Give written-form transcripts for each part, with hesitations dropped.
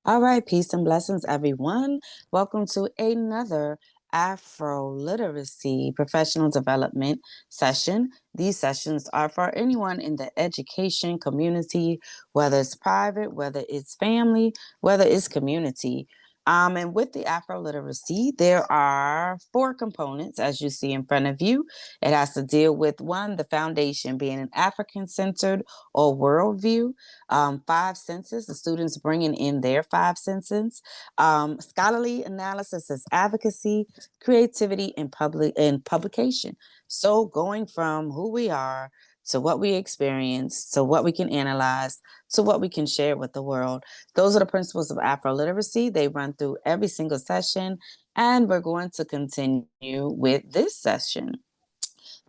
All right, peace and blessings, everyone. Welcome to another Afroliteracy professional development session. These sessions are for anyone in the education community, whether it's private, whether it's family, whether it's community. And with the Afroliteracy, there are four components, as you see in front of you. It has to deal with one, the foundation being an African centered or worldview. Five senses, the students bringing in their five senses. Scholarly analysis is advocacy, creativity, and publication. So going from who we are to what we experience, to what we can analyze, to what we can share with the world. Those are the principles of Afro literacy. They run through every single session, and we're going to continue with this session.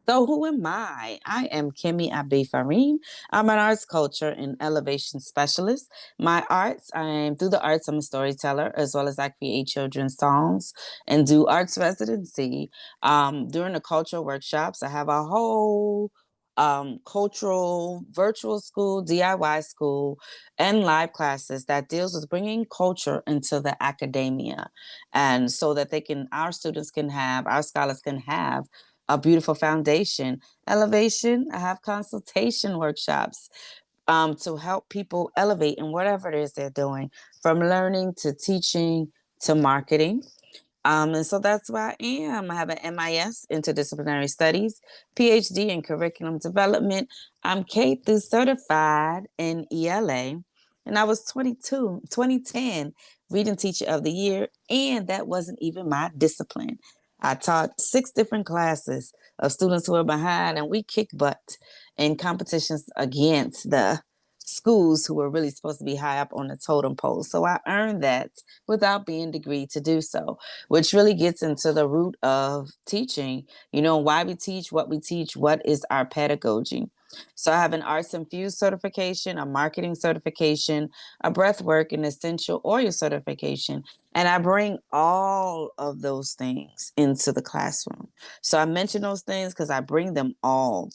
So who am I? I am Kimmy Abe Farim. I'm an arts culture and elevation specialist. My arts, through the arts, I'm a storyteller, as well as I create children's songs and do arts residency. During the cultural workshops, I have a whole cultural virtual school, DIY school, and live classes that deals with bringing culture into the academia, and so that our students can have, our scholars can have a beautiful foundation. Elevation, I have consultation workshops to help people elevate in whatever it is they're doing, from learning to teaching to marketing. And so that's where I am. I have an MIS, Interdisciplinary Studies, PhD in Curriculum Development. I'm K through certified in ELA. And I was 2010 Reading Teacher of the Year. And that wasn't even my discipline. I taught 6 different classes of students who were behind, and we kicked butt in competitions against the schools who were really supposed to be high up on the totem pole. So I earned that without being degreed to do so, which really gets into the root of teaching, why we teach, what is our pedagogy. So I have an arts infused certification, a marketing certification, a breathwork and essential oil certification. And I bring all of those things into the classroom. So I mention those things because I bring them all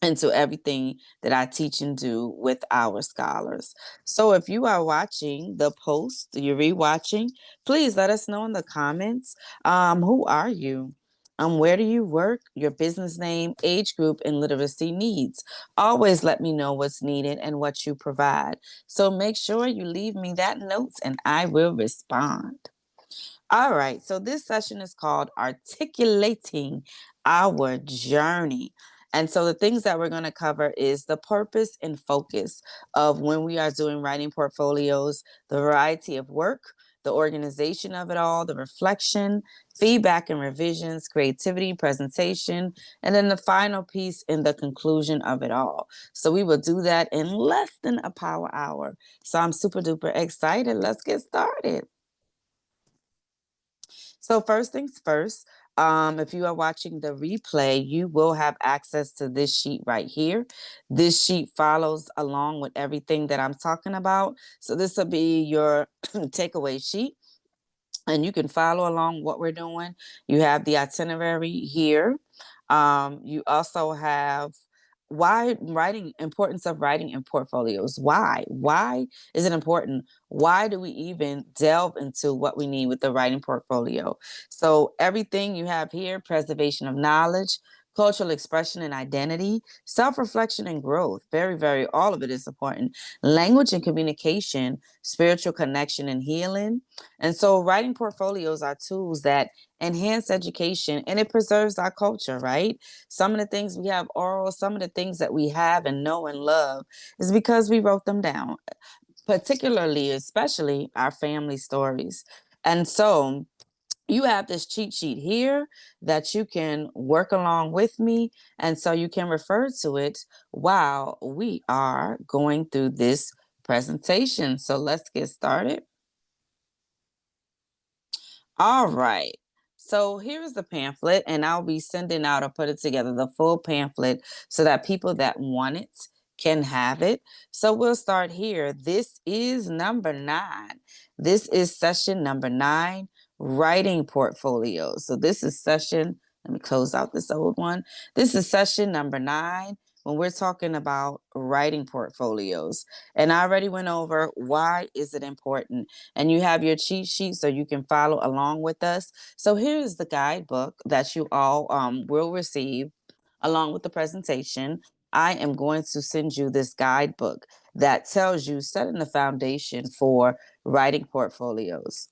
into everything that I teach and do with our scholars. So if you are watching the post, you're rewatching, please let us know in the comments. Who are you? Where do you work? Your business name, age group, and literacy needs. Always let me know what's needed and what you provide. So make sure you leave me that notes and I will respond. All right, so this session is called Articulating Our Journey. And so the things that we're going to cover is the purpose and focus of when we are doing writing portfolios, the variety of work, the organization of it all, the reflection, feedback and revisions, creativity, presentation, and then the final piece in the conclusion of it all. So we will do that in less than a power hour. So I'm super duper excited. Let's get started. So first things first, if you are watching the replay, you will have access to this sheet right here. This sheet follows along with everything that I'm talking about. So this will be your takeaway sheet, and you can follow along what we're doing. You have the itinerary here. You also have why writing, importance of writing in portfolios. Why is it important? Why do we even delve into what we need with the writing portfolio? So everything you have here: preservation of knowledge, cultural expression and identity, self-reflection and growth. Very, very, all of it is important. Language and communication, spiritual connection and healing. And so writing portfolios are tools that enhance education, and it preserves our culture, right? Some of the things we have oral, some of the things that we have and know and love is because we wrote them down, particularly, especially our family stories. And so you have this cheat sheet here that you can work along with me. And so you can refer to it while we are going through this presentation. So let's get started. All right. So here's the pamphlet, and I'll be sending out or put it together, the full pamphlet, so that people that want it can have it. So we'll start here. This is number 9. This is session number 9, writing portfolios. So this is session, let me close out this old one. This is session number 9, when we're talking about writing portfolios. And I already went over why is it important. And you have your cheat sheet so you can follow along with us. So here's the guidebook that you all will receive along with the presentation. I am going to send you this guidebook that tells you setting the foundation for writing portfolios.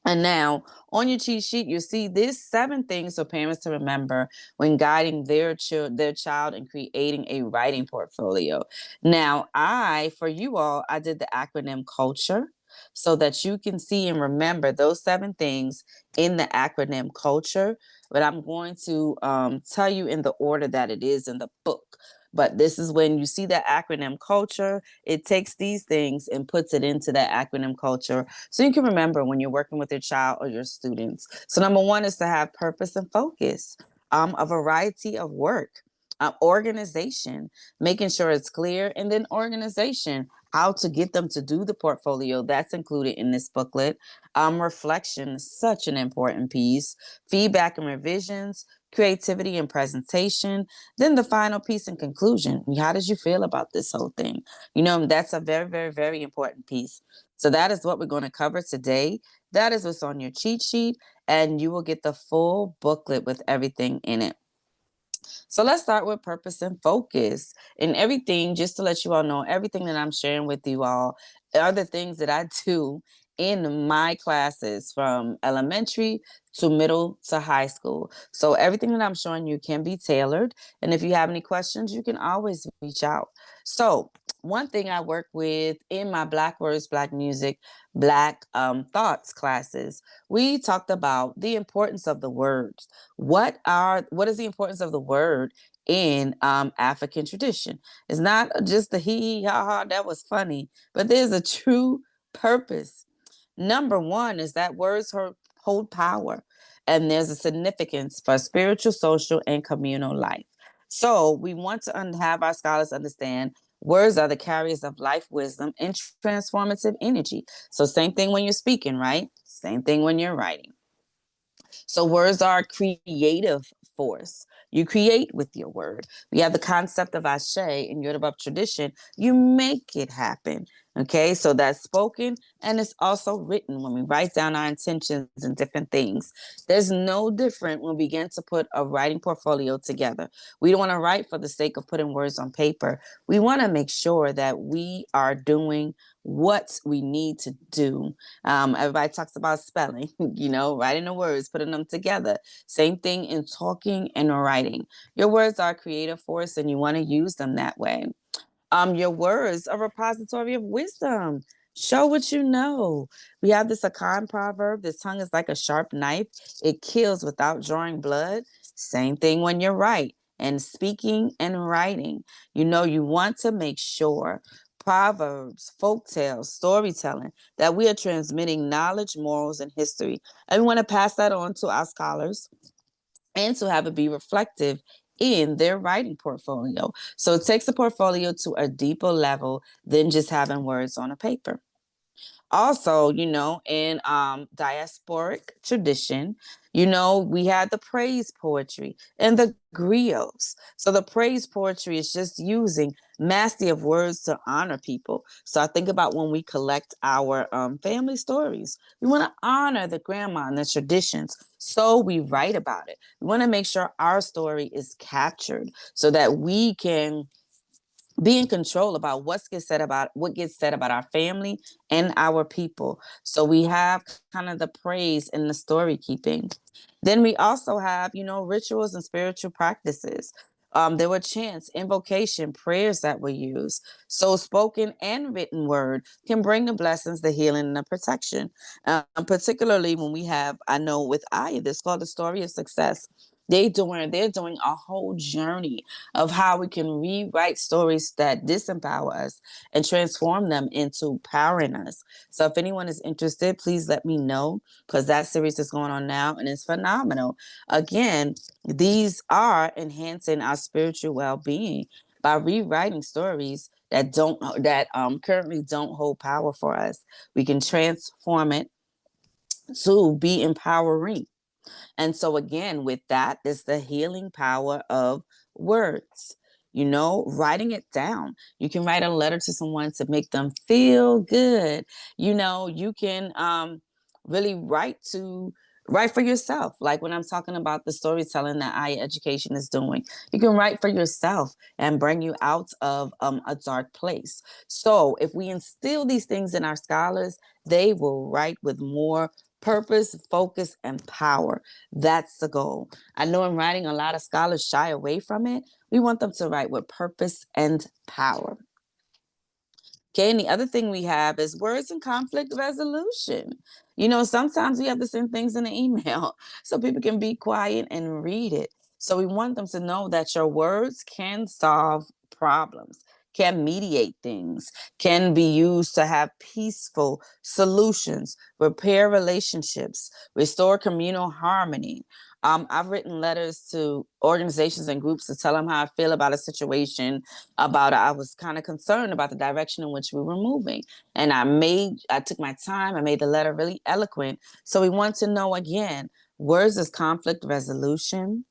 And now on your cheat sheet, you see these 7 things for parents to remember when guiding their child and creating a writing portfolio. Now, for you all, I did the acronym culture so that you can see and remember those 7 things in the acronym culture. But I'm going to tell you in the order that it is in the book. But this is when you see that acronym culture, it takes these things and puts it into that acronym culture so you can remember when you're working with your child or your students. So number 1 is to have purpose and focus, a variety of work, organization, making sure it's clear, and then organization, how to get them to do the portfolio. That's included in this booklet. Reflection, such an important piece. Feedback and revisions, creativity and presentation. Then the final piece and conclusion. How did you feel about this whole thing? That's a very, very, very important piece. So that is what we're going to cover today. That is what's on your cheat sheet, and you will get the full booklet with everything in it. So let's start with purpose and focus. And everything, just to let you all know, everything that I'm sharing with you all are the things that I do in my classes from elementary to middle to high school. So everything that I'm showing you can be tailored. And if you have any questions, you can always reach out. So one thing I work with in my Black Words, Black Music, Black Thoughts classes, we talked about the importance of the words. What is the importance of the word in African tradition? It's not just the hee hee ha ha that was funny, but there's a true purpose. Number 1 is that words hold power, and there's a significance for spiritual, social, and communal life. So we want to have our scholars understand words are the carriers of life, wisdom, and transformative energy. So same thing when you're speaking, right? Same thing when you're writing. So words are a creative force. You create with your word. We have the concept of ashe in Yoruba tradition. You make it happen. Okay, so that's spoken and it's also written when we write down our intentions and different things. There's no different when we begin to put a writing portfolio together. We don't want to write for the sake of putting words on paper. We want to make sure that we are doing what we need to do. Everybody talks about spelling, writing the words, putting them together. Same thing in talking and writing. Your words are a creative force and you want to use them that way. Your words are a repository of wisdom. Show what you know. We have this Akan proverb: the tongue is like a sharp knife. It kills without drawing blood. Same thing when you're right and speaking and writing. You want to make sure proverbs, folk tales, storytelling, that we are transmitting knowledge, morals, and history. And we want to pass that on to our scholars and to have it be reflective in their writing portfolio. So it takes the portfolio to a deeper level than just having words on a paper. Also, in diasporic tradition, we had the praise poetry and the griots. So the praise poetry is just using mastery of words to honor people. So I think about when we collect our family stories, we want to honor the grandma and the traditions. So we write about it. We want to make sure our story is captured so that we can be in control about what gets said about our family and our people. So we have kind of the praise in the story keeping. Then we also have, rituals and spiritual practices. There were chants, invocation, prayers that were used. So spoken and written word can bring the blessings, the healing, and the protection. Particularly when we have, I know with this called the story of success. They're doing a whole journey of how we can rewrite stories that disempower us and transform them into powering us. So if anyone is interested, please let me know, because that series is going on now and it's phenomenal. Again, these are enhancing our spiritual well-being by rewriting stories that currently don't hold power for us. We can transform it to be empowering. And so again, with that is the healing power of words. writing it down. You can write a letter to someone to make them feel good. You can really write for yourself. Like when I'm talking about the storytelling that education is doing, you can write for yourself and bring you out of a dark place. So if we instill these things in our scholars, they will write with more purpose, focus, and power. That's the goal. I know in writing, a lot of scholars shy away from it. We want them to write with purpose and power. Okay, and the other thing we have is words and conflict resolution. Sometimes we have to send things in an email so people can be quiet and read it. So we want them to know that your words can solve problems, can mediate things, can be used to have peaceful solutions, repair relationships, restore communal harmony. I've written letters to organizations and groups to tell them how I feel about a situation, I was kind of concerned about the direction in which we were moving. And I took my time, I made the letter really eloquent. So we want to know again, words is conflict resolution.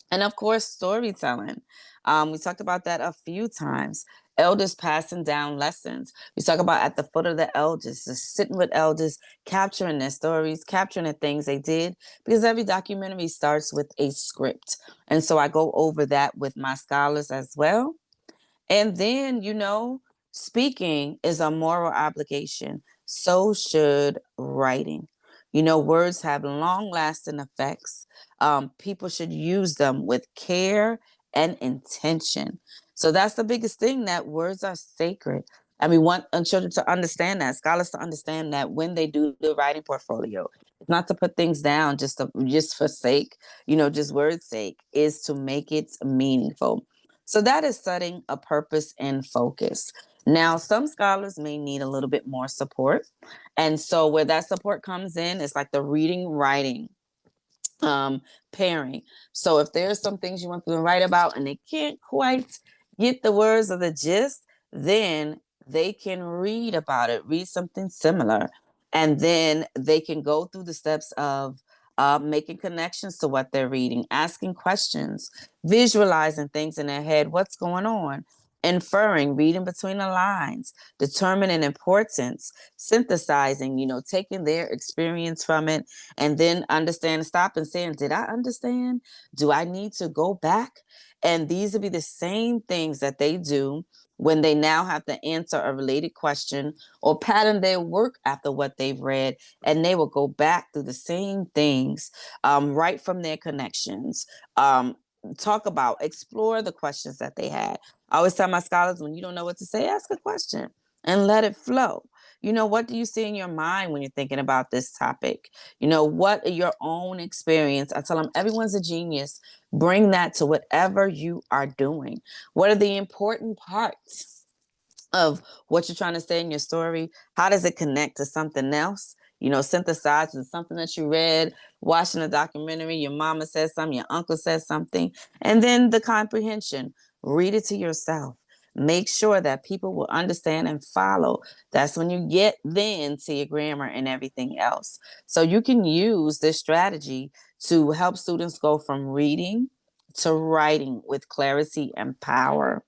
And of course, storytelling. We talked about that a few times. Elders passing down lessons. We talk about at the foot of the elders, just sitting with elders, capturing their stories, capturing the things they did, because every documentary starts with a script. And so I go over that with my scholars as well. And then, speaking is a moral obligation. So should writing. Words have long lasting effects. People should use them with care and intention. So that's the biggest thing, that words are sacred. And we want children to understand that, scholars to understand that when they do the writing portfolio, it's not to put things down just for sake, just word's sake, is to make it meaningful. So that is setting a purpose and focus. Now, some scholars may need a little bit more support. And so where that support comes in is like the reading, writing, pairing. So if there's some things you want them to write about and they can't quite get the words or the gist, then they can read about it, read something similar. And then they can go through the steps of making connections to what they're reading, asking questions, visualizing things in their head, what's going on, inferring, reading between the lines, determining importance, synthesizing, taking their experience from it, and then understand, stop and saying, did I understand? Do I need to go back? And these will be the same things that they do when they now have to answer a related question or pattern their work after what they've read. And they will go back through the same things, right from their connections. Talk about, explore the questions that they had. I always tell my scholars, when you don't know what to say, ask a question and let it flow. What do you see in your mind when you're thinking about this topic? What are your own experience? I tell them everyone's a genius. Bring that to whatever you are doing. What are the important parts of what you're trying to say in your story? How does it connect to something else? Synthesizing something that you read, watching a documentary, your mama says something, your uncle says something, and then the comprehension. Read it to yourself. Make sure that people will understand and follow. That's when you get then to your grammar and everything else. So you can use this strategy to help students go from reading to writing with clarity and power.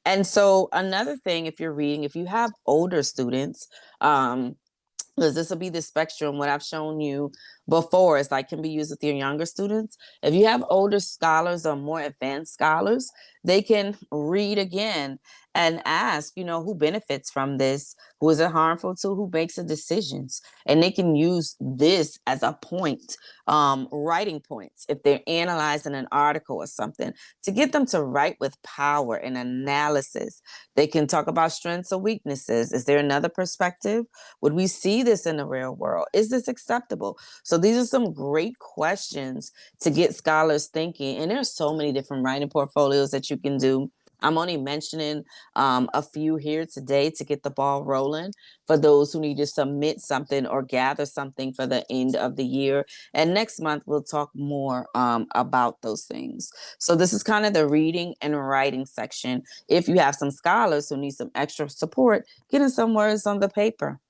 And so another thing, if you're reading, if you have older students, because this will be the spectrum. What I've shown you before is like can be used with your younger students. If you have older scholars or more advanced scholars, they can read again and ask, who benefits from this, who is it harmful to, who makes the decisions, and they can use this as a point, writing points if they're analyzing an article or something, to get them to write with power and analysis. They can talk about strengths or weaknesses. Is there another perspective? Would we see this in the real world? Is this acceptable? So these are some great questions to get scholars thinking. And there's so many different writing portfolios that you can do. I'm only mentioning a few here today to get the ball rolling for those who need to submit something or gather something for the end of the year. And next month, we'll talk more about those things. So this is kind of the reading and writing section. If you have some scholars who need some extra support, getting some words on the paper.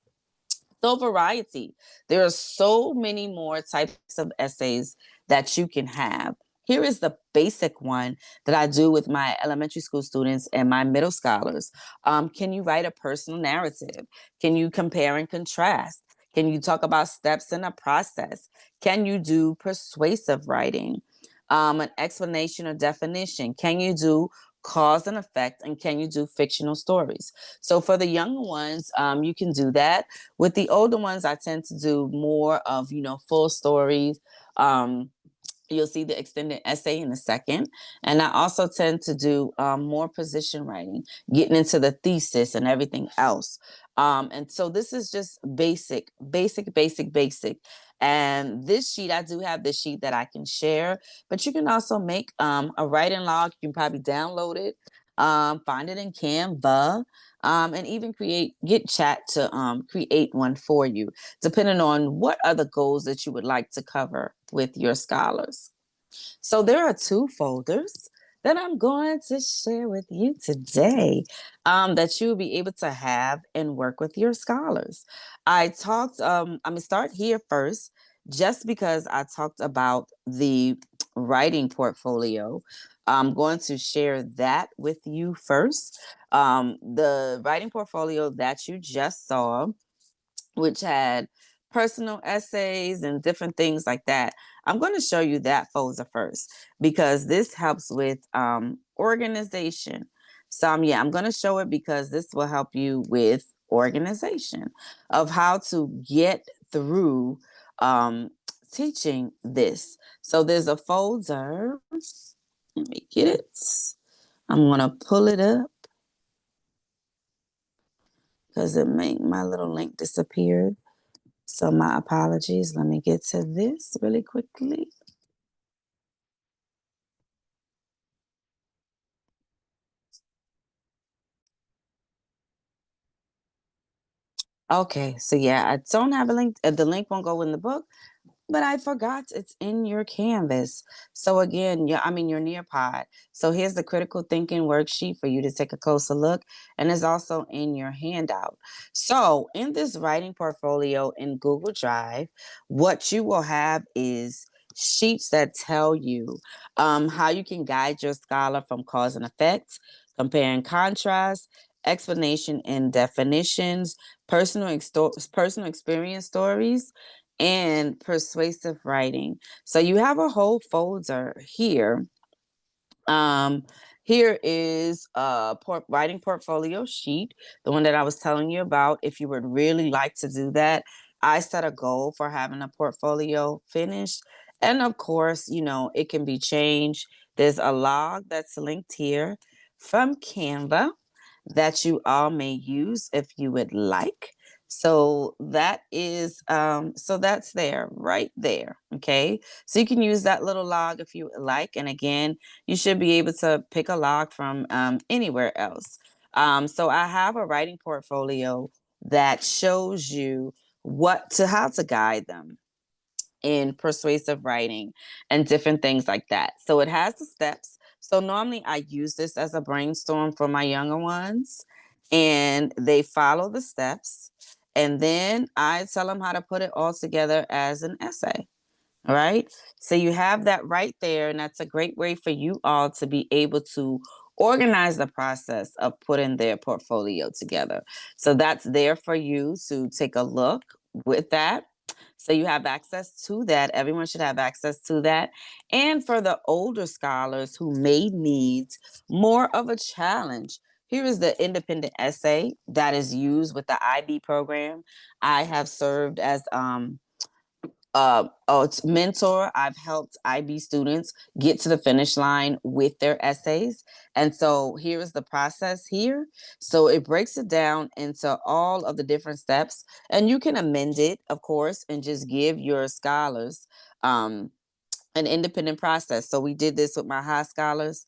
So variety. There are so many more types of essays that you can have. Here is the basic one that I do with my elementary school students and my middle scholars. Can you write a personal narrative? Can you compare and contrast? Can you talk about steps in a process? Can you do persuasive writing? An explanation or definition? Can you do cause and effect? And can you do fictional stories? So for the younger ones, you can do that. With the older ones, I tend to do more of, full stories. You'll see the extended essay in a second. And I also tend to do more position writing, getting into the thesis and everything else. And so this is just basic, basic, basic, basic. And this sheet, I do have this sheet that I can share, but you can also make a writing log. You can probably download it, find it in Canva, and even get chat to create one for you, depending on what other goals that you would like to cover with your scholars. So there are two folders that I'm going to share with you today, that you'll be able to have and work with your scholars. I'm going to start here first, just because I talked about the writing portfolio. I'm going to share that with you first. The writing portfolio that you just saw, which had personal essays and different things like that. I'm going to show you that folder first, because this helps with organization. So yeah, I'm going to show it because this will help you with organization of how to get through teaching this. So there's a folder. Let me get it. I'm going to pull it up because it made my little link disappeared. So my apologies. Let me get to this really quickly. Okay, so yeah, I don't have a link. The link won't go in the book, but I forgot it's in your Canvas. So again, yeah, your Nearpod. So here's the critical thinking worksheet for you to take a closer look, and it's also in your handout. So in this writing portfolio in Google Drive, what you will have is sheets that tell you how you can guide your scholar from cause and effect, compare and contrast, explanation and definitions, personal experience stories, and persuasive writing. So you have a whole folder here. Um, Here is a writing portfolio sheet, the one that I was telling you about. If you would really like to do that, I set a goal for having a portfolio finished. And of course, it can be changed. There's a log that's linked here from Canva that you all may use if you would like. So that's there, right there. Okay. So you can use that little log if you would like. And again, you should be able to pick a log from anywhere else. So I have a writing portfolio that shows you how to guide them in persuasive writing and different things like that. So it has the steps. So normally I use this as a brainstorm for my younger ones, and they follow the steps. And then I tell them how to put it all together as an essay. All right. So you have that right there. And that's a great way for you all to be able to organize the process of putting their portfolio together. So that's there for you to take a look with that. So you have access to that. Everyone should have access to that. And for the older scholars who may need more of a challenge, here is the independent essay that is used with the IB program. I have served as it's mentor. I've helped IB students get to the finish line with their essays. And so here is the process here. So it breaks it down into all of the different steps, and you can amend it, of course, and just give your scholars an independent process. So we did this with my high scholars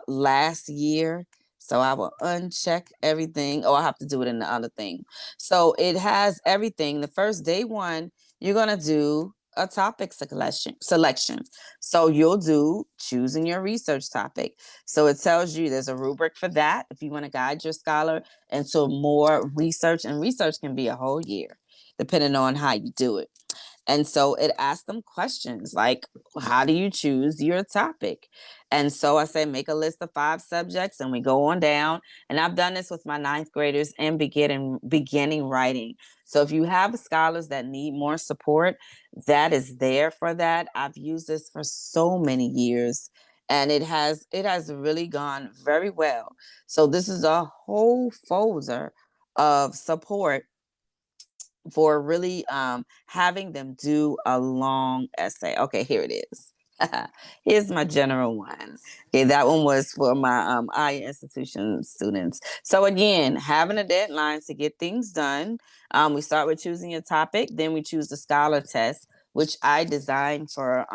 last year. So I will uncheck everything. Oh, I have to do it in the other thing. So it has everything. The first day one, you're gonna do a topic selection. So you'll do choosing your research topic. So it tells you there's a rubric for that if you want to guide your scholar into more research, and research can be a whole year, depending on how you do it. And so it asked them questions like, how do you choose your topic? And so I say, make a list of 5 subjects, and we go on down. And I've done this with my ninth graders and beginning writing. So if you have scholars that need more support, that is there for that. I've used this for so many years, and it has really gone very well. So this is a whole folder of support for really having them do a long essay. Okay, here it is. Here's my general one. Okay, that one was for my I institution students. So again, having a deadline to get things done. We start with choosing a topic, then we choose the scholar test, which I designed for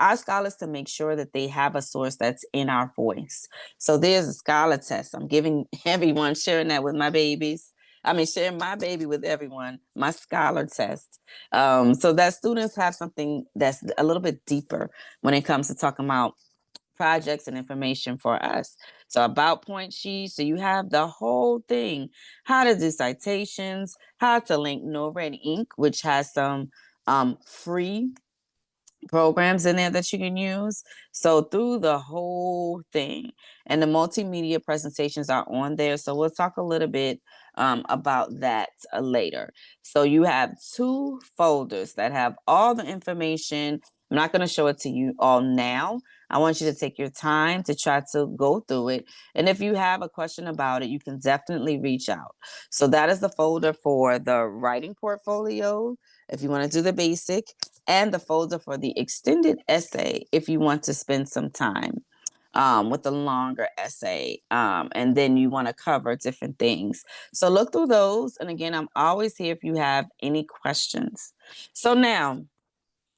our scholars to make sure that they have a source that's in our voice. So there's a scholar test. I'm giving everyone, sharing that with my babies. I mean, sharing my baby with everyone, my scholar test. So that students have something that's a little bit deeper when it comes to talking about projects and information for us. So about point sheets, so you have the whole thing, how to do citations, how to link Nora and Ink, which has some free programs in there that you can use. So through the whole thing, and the multimedia presentations are on there. So we'll talk a little bit about that later. So you have 2 folders that have all the information. I'm not going to show it to you all now. I want you to take your time to try to go through it. And if you have a question about it, you can definitely reach out. So that is the folder for the writing portfolio, if you want to do the basic, and the folder for the extended essay if you want to spend some time with the longer essay, and then you want to cover different things. So look through those. And again, I'm always here if you have any questions. So now,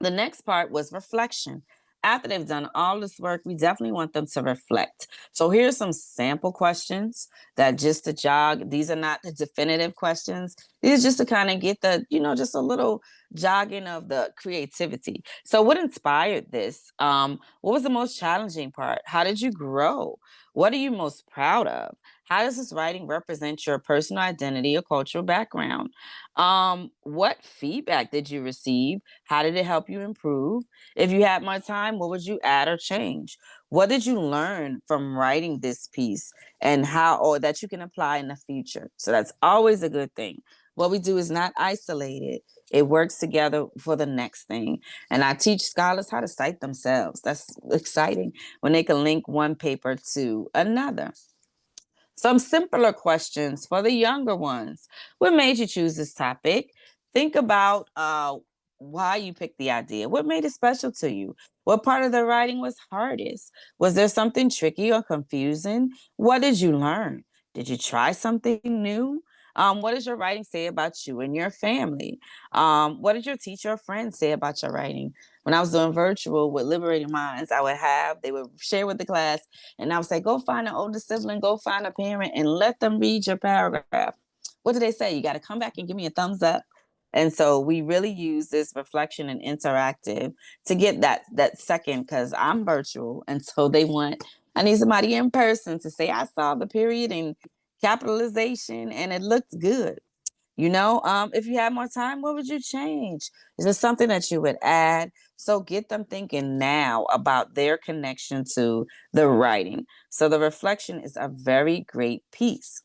the next part was reflection. After they've done all this work, we definitely want them to reflect. So here's some sample questions that just to jog. These are not the definitive questions. These are just to kind of get the, just a little jogging of the creativity. So what inspired this? What was the most challenging part? How did you grow? What are you most proud of? How does this writing represent your personal identity or cultural background? What feedback did you receive? How did it help you improve? If you had more time, what would you add or change? What did you learn from writing this piece, and how, or that you can apply in the future? So that's always a good thing. What we do is not isolated. It works together for the next thing. And I teach scholars how to cite themselves. That's exciting when they can link one paper to another. Some simpler questions for the younger ones. What made you choose this topic? Think about why you picked the idea. What made it special to you? What part of the writing was hardest? Was there something tricky or confusing? What did you learn? Did you try something new? What does your writing say about you and your family? What did your teacher or friends say about your writing? When I was doing virtual with Liberating Minds, they would share with the class, and I would say, go find an older sibling, go find a parent, and let them read your paragraph. What do they say? You got to come back and give me a thumbs up. And so we really use this reflection and interactive to get that second, because I'm virtual, and so I need somebody in person to say, I saw the period and capitalization and it looked good. If you had more time, what would you change? Is there something that you would add? So get them thinking now about their connection to the writing. So the reflection is a very great piece.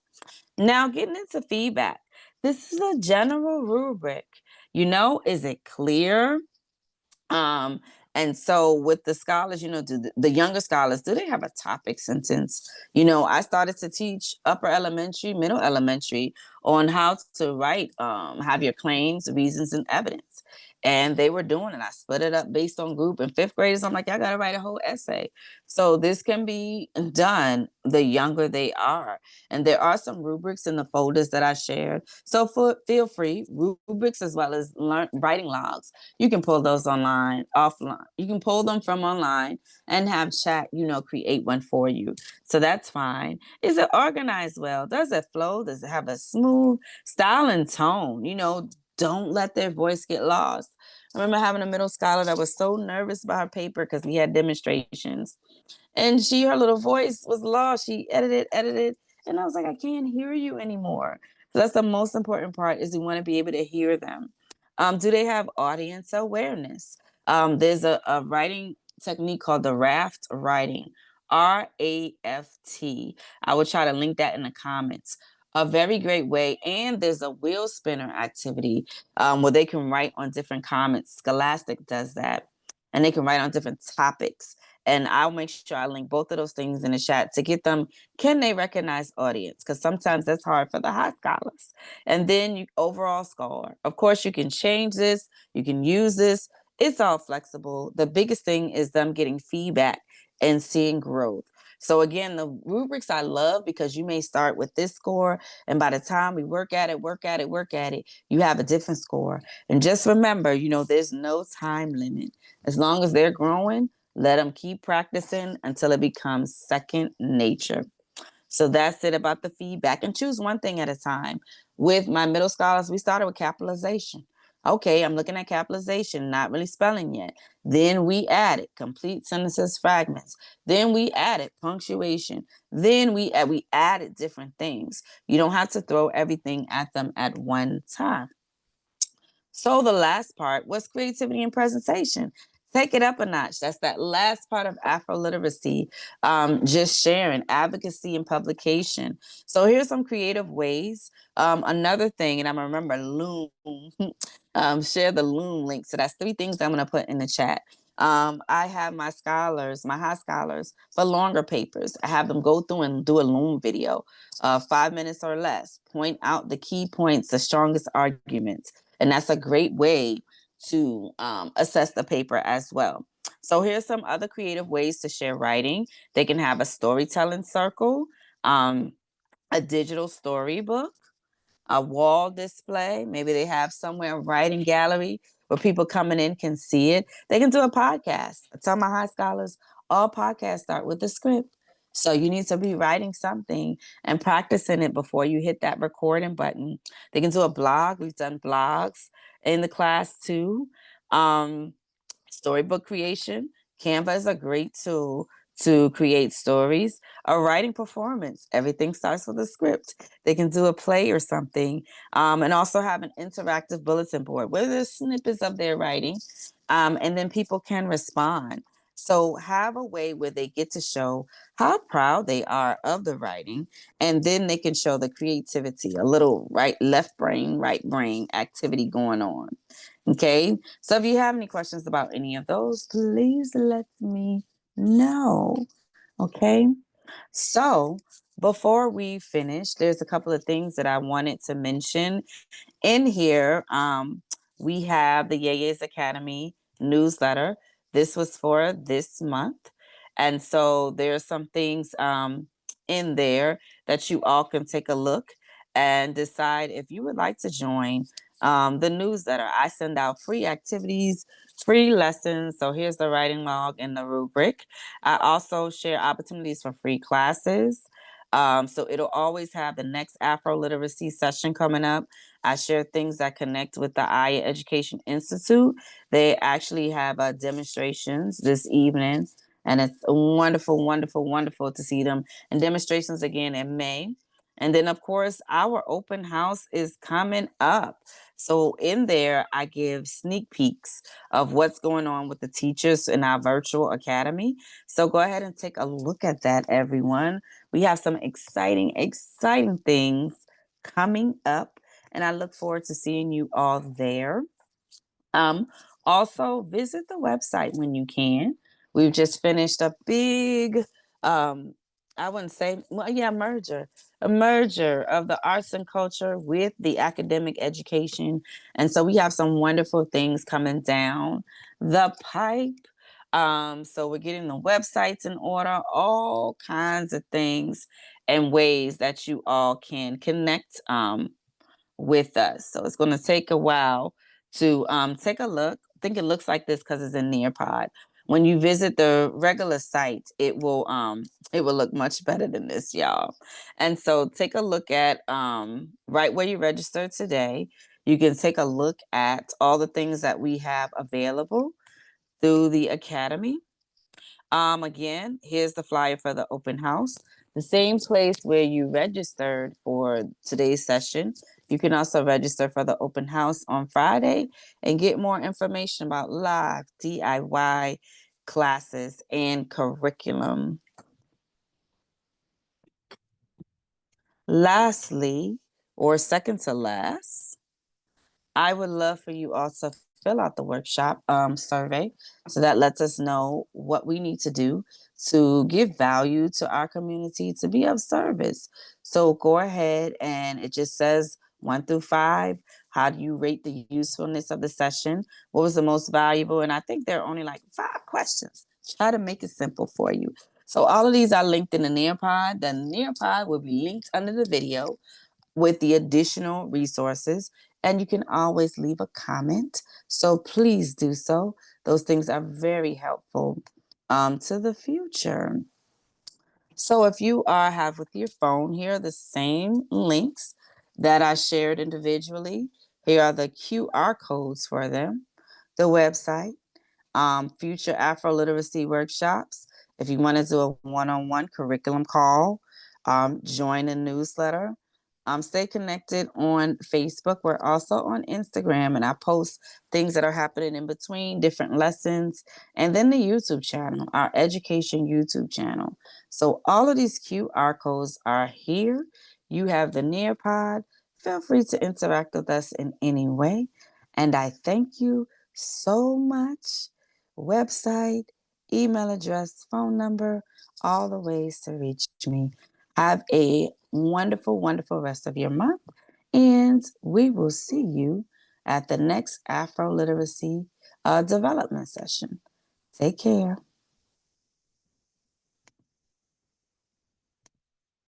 Now, getting into feedback. This is a general rubric. Is it clear? Um, and so with the scholars, do the younger scholars, do they have a topic sentence? I started to teach upper elementary, middle elementary on how to write, have your claims, reasons, and evidence. And they were doing it. I split it up based on group. And fifth graders, I'm like, I got to write a whole essay. So this can be done the younger they are. And there are some rubrics in the folders that I shared. So feel free, rubrics as well as writing logs. You can pull those offline. You can pull them from online and have chat, create one for you. So that's fine. Is it organized well? Does it flow? Does it have a smooth style and tone? Don't let their voice get lost. I remember having a middle scholar that was so nervous about her paper because we had demonstrations. And her little voice was lost. She edited. And I was like, I can't hear you anymore. So that's the most important part, is we want to be able to hear them. Do they have audience awareness? There's a writing technique called the raft writing, RAFT. I will try to link that in the comments. A very great way. And there's a wheel spinner activity where they can write on different comments. Scholastic does that. And they can write on different topics. And I'll make sure I link both of those things in the chat to get them. Can they recognize audience? Because sometimes that's hard for the high scholars. And then you overall score. Of course, you can change this. You can use this. It's all flexible. The biggest thing is them getting feedback and seeing growth. So again, the rubrics I love because you may start with this score, and by the time we work at it, you have a different score. And just remember, there's no time limit. As long as they're growing, let them keep practicing until it becomes second nature. So that's it about the feedback, and choose one thing at a time. With my middle scholars, we started with capitalization. Okay, I'm looking at capitalization, not really spelling yet. Then we added complete sentences fragments. Then we added punctuation. Then we added different things. You don't have to throw everything at them at one time. So the last part was creativity and presentation. Take it up a notch. That's that last part of Afroliteracy, just sharing advocacy and publication. So here's some creative ways. Another thing, and I'm going to remember Loom, share the Loom link. So that's 3 things I'm going to put in the chat. I have my scholars, my high scholars, for longer papers. I have them go through and do a Loom video, 5 minutes or less, point out the key points, the strongest arguments. And that's a great way to assess the paper as well. So here's some other creative ways to share writing. They can have a storytelling circle, a digital storybook, a wall display. Maybe they have somewhere a writing gallery where people coming in can see it. They can do a podcast. I tell my high scholars, all podcasts start with a script. So you need to be writing something and practicing it before you hit that recording button. They can do a blog. We've done blogs in the class too. Storybook creation. Canva is a great tool to create stories. A writing performance. Everything starts with a script. They can do a play or something, and also have an interactive bulletin board where there's snippets of their writing, and then people can respond. So have a way where they get to show how proud they are of the writing, and then they can show the creativity, a little left brain, right brain activity going on. Okay, so if you have any questions about any of those, please let me know. Okay, so before we finish, there's a couple of things that I wanted to mention in here. We have the Yeye's Academy newsletter. This was for this month. And so there's some things in there that you all can take a look and decide if you would like to join the newsletter. I send out free activities, free lessons. So here's the writing log and the rubric. I also share opportunities for free classes. So it'll always have the next Afro literacy session coming up. I share things that connect with the Aya Education Institute. They actually have demonstrations this evening, and it's wonderful, wonderful, wonderful to see them. And demonstrations again in May. And then, of course, our open house is coming up. So in there, I give sneak peeks of what's going on with the teachers in our virtual academy. So go ahead and take a look at that, everyone. We have some exciting, exciting things coming up, and I look forward to seeing you all there. Um, Also, visit the website when you can. We've just finished a big, I wouldn't say, well, yeah, a merger of the arts and culture with the academic education. And so we have some wonderful things coming down the pipe. So we're getting the websites in order, all kinds of things and ways that you all can connect with us. So it's going to take a while to take a look. I think it looks like this because it's in Nearpod. When you visit the regular site, it will look much better than this, y'all. And so take a look at right where you registered today. You can take a look at all the things that we have available through the academy. Again, here's the flyer for the open house. The same place where you registered for today's session You can also register for the open house on Friday and get more information about live DIY classes and curriculum. Lastly, or second to last, I would love for you also to fill out the workshop survey. So that lets us know what we need to do to give value to our community, to be of service. So go ahead, and it just says 1 through 5. How do you rate the usefulness of the session? What was the most valuable? And I think there are only like 5 questions. Try to make it simple for you. So all of these are linked in the Nearpod. The Nearpod will be linked under the video with the additional resources. And you can always leave a comment. So please do so. Those things are very helpful to the future. So if you have with your phone, here are the same links that I shared individually. Here are the QR codes for them, the website, future Afroliteracy workshops. If you want to do a one-on-one curriculum call, join a newsletter. Stay connected on Facebook. We're also on Instagram, and I post things that are happening in between different lessons. And then the YouTube channel, our education YouTube channel. So all of these QR codes are here. You have the Nearpod. Feel free to interact with us in any way. And I thank you so much. Website, email address, phone number, all the ways to reach me. Have a wonderful, wonderful rest of your month, and we will see you at the next Afro Literacy development session. Take care.